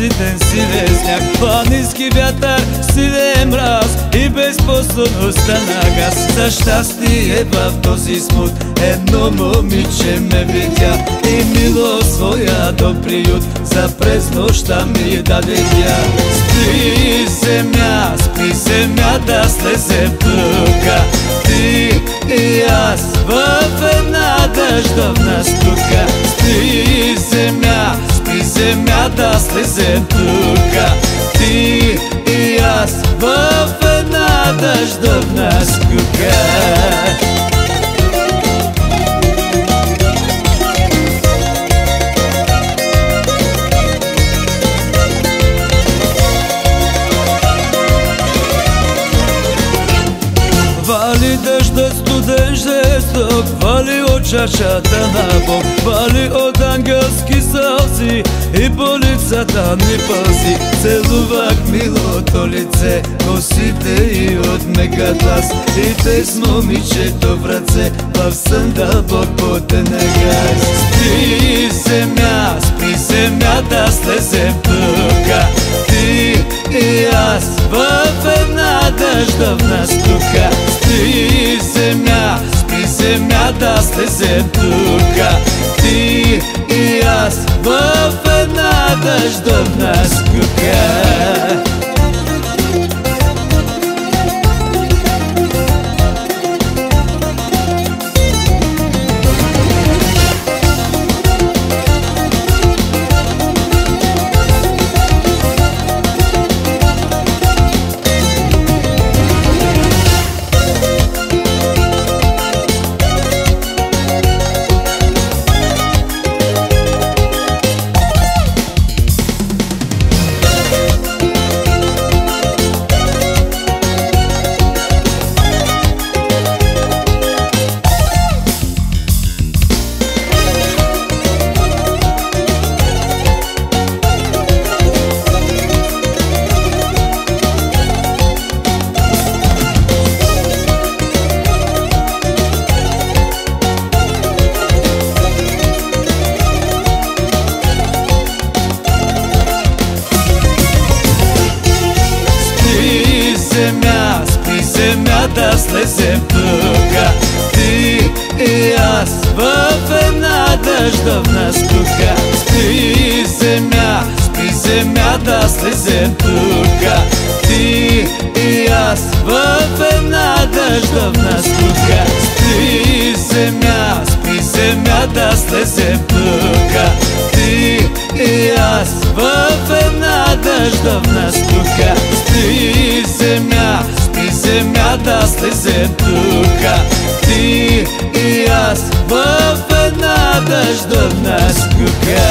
ден силен сняг, планински вятър, силен мраз и безпоследността на газ. За щастие в този смут едно момиче ме видя и мило своя до приют за през нощта ми даде тя. Спри земя, да слезем тука, ти и аз в една дъждовна стука. Спри земя, да слезем тука, ти и аз в една дъждовна стука. Вали дъждът студен жесток, вали от чашата на Бог, вали от ангелски сълзи и по лицата ни пълзи. Целувах милото лице, косите и от мега глас и те с момичето в ръце в сън дълбок потен газ. Спри земя, да слезем тука, ти и аз в една дъждовна стука. Спри земя, да слезем тука, ти и аз в една дъждовна стука. Спри земя, да слезем тука, ти и аз в една дъждовна стука. Спри земя, да слезем тука, ти и аз в една дъждовна стука. Спри земя, да слезем тука, ти и аз в една дъждовна стука. Спри земя, да слезем тука, ти и аз в една дъждовна стука.